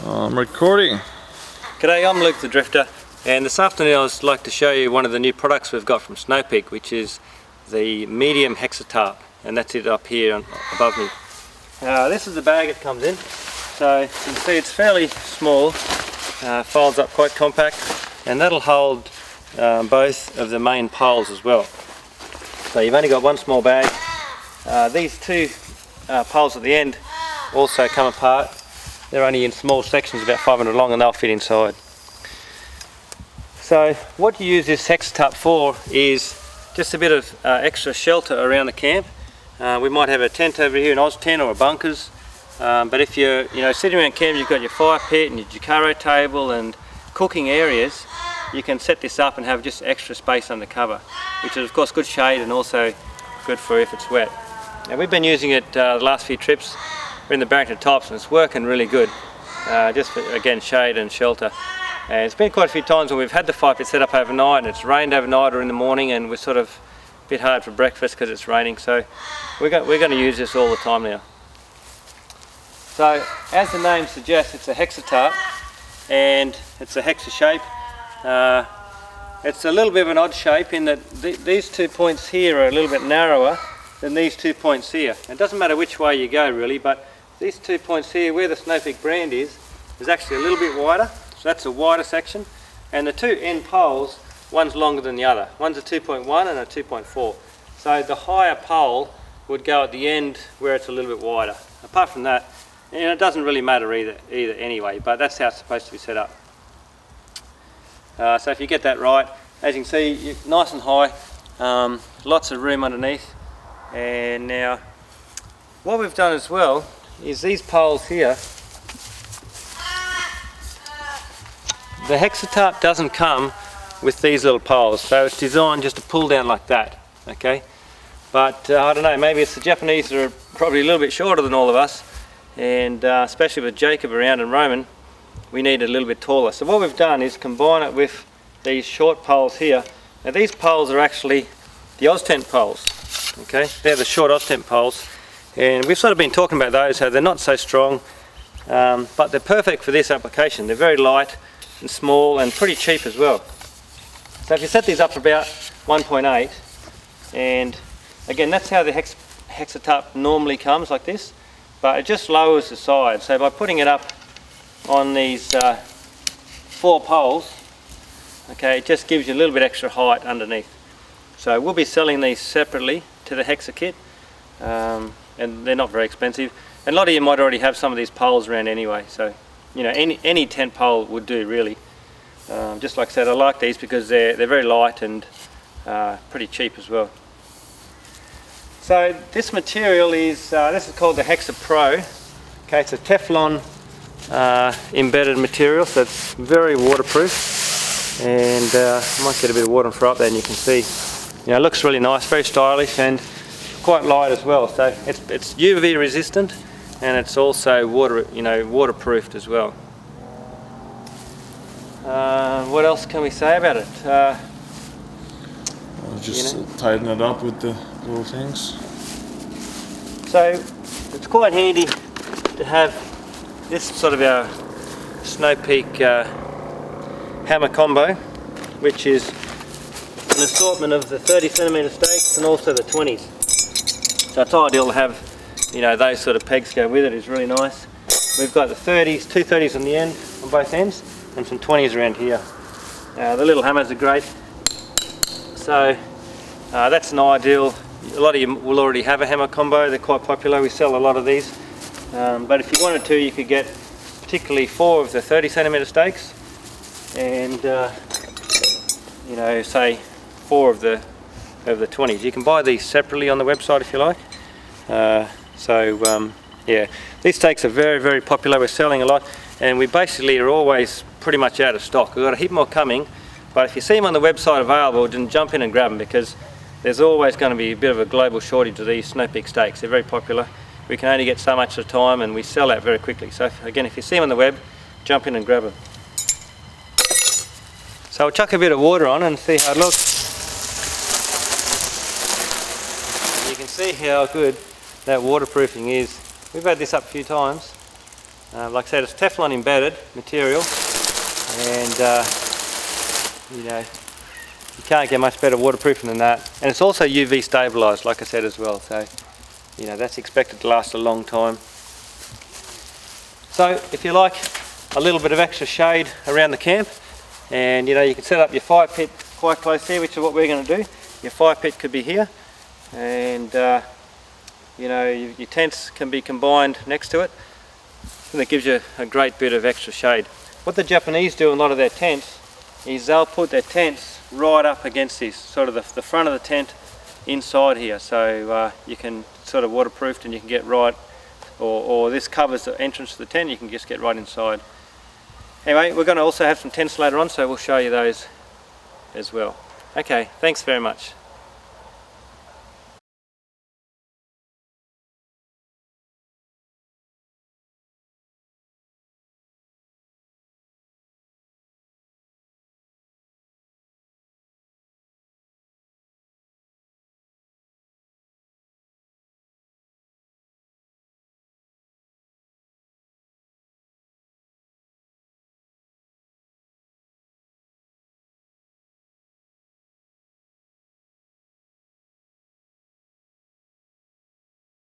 I'm recording. G'day, I'm Luke the Drifter, and this afternoon I would like to show you one of the new products we've got from Snow-Peak, which is the medium Hexa-Tarp, and that's it up here above me. This is the bag it comes in, so you can see it's fairly small, folds up quite compact, and that'll hold both of the main poles as well. So you've only got one small bag. These two poles at the end also come apart. They're only in small sections, about 500 long, and they'll fit inside. So what you use this Hexa-Tarp for is just a bit of extra shelter around the camp. We might have a tent over here, an Oz tent or a bunkers, but if you're sitting around camp, you've got your fire pit and your Jacaro table and cooking areas, you can set this up and have just extra space under cover, which is of course good shade and also good for if it's wet. Now we've been using it the last few trips. We're in the Barrington Tops and it's working really good, just for, again, shade and shelter. And it's been quite a few times when we've had the fire pit set up overnight and it's rained overnight or in the morning, and we're sort of a bit hard for breakfast because it's raining, so we're going to use this all the time now. So as the name suggests, it's a Hexa-Tarp and it's a hexa shape. It's a little bit of an odd shape in that these 2 points here are a little bit narrower than these 2 points here. It doesn't matter which way you go really, but these 2 points here where the Snow-Peak brand is actually a little bit wider, so that's a wider section, and the two end poles, one's longer than the other. One's a 2.1 and a 2.4, so the higher pole would go at the end where it's a little bit wider. Apart from that, it doesn't really matter either anyway, but that's how it's supposed to be set up. So if you get that right, as you can see, you're nice and high, lots of room underneath. And now what we've done as well is these poles here, the Hexa-Tarp doesn't come with these little poles, so it's designed just to pull down like that, okay? But I don't know, maybe it's the Japanese that are probably a little bit shorter than all of us, and especially with Jacob around and Roman, we need it a little bit taller. So what we've done is combine it with these short poles here. Now these poles are actually the Oztent poles, okay? They're the short Oztent poles, and we've sort of been talking about those, how they're not so strong, but they're perfect for this application. They're very light and small and pretty cheap as well. So if you set these up for about 1.8, and again that's how the Hexa-Tarp normally comes, like this, but it just lowers the side. So by putting it up on these 4 poles, okay, it just gives you a little bit extra height underneath. So we'll be selling these separately to the Hexa kit, and they're not very expensive. And a lot of you might already have some of these poles around anyway, so any tent pole would do really. Just like I said, I like these because they're very light and pretty cheap as well. So this material is this is called the Hexa Pro. Okay, it's a Teflon embedded material, so it's very waterproof, and I might get a bit of water and throw up there and you can see, it looks really nice, very stylish and quite light as well. So it's UV resistant, and it's also waterproofed as well. What else can we say about it? Just tighten it up with the little things. So it's quite handy to have this sort of our Snow-Peak hammer combo, which is an assortment of the 30cm stakes and also the 20s. So it's ideal to have, those sort of pegs go with it. Is really nice. We've got the 30s, 2 30s on the end, on both ends, and some 20s around here. The little hammers are great. So that's an ideal. A lot of you will already have a hammer combo. They're quite popular. We sell a lot of these. But if you wanted to, you could get particularly 4 of the 30cm stakes, and say 4 of the 20s. You can buy these separately on the website if you like. Yeah, these stakes are very, very popular. We're selling a lot, and we basically are always pretty much out of stock. We've got a heap more coming, but if you see them on the website available, then jump in and grab them, because there's always going to be a bit of a global shortage of these Snow-Peak stakes. They're very popular. We can only get so much at a time, and we sell out very quickly. So again, if you see them on the web, jump in and grab them. So I'll chuck a bit of water on and see how it looks. You can see how good that waterproofing is. We've had this up a few times, Like I said, it's Teflon embedded material, and you know, you can't get much better waterproofing than that. And it's also UV stabilised, like I said as well. So, you know, that's expected to last a long time. So, if you like a little bit of extra shade around the camp, and you know, you can set up your fire pit quite close here, which is what we're going to do. Your fire pit could be here, and you know, your tents can be combined next to it, and it gives you a great bit of extra shade. What the Japanese do in a lot of their tents is they'll put their tents right up against this, sort of the front of the tent inside here, so you can sort of waterproofed, and you can get right, or this covers the entrance to the tent, you can just get right inside. Anyway, we're going to also have some tents later on, so we'll show you those as well. Okay, thanks very much.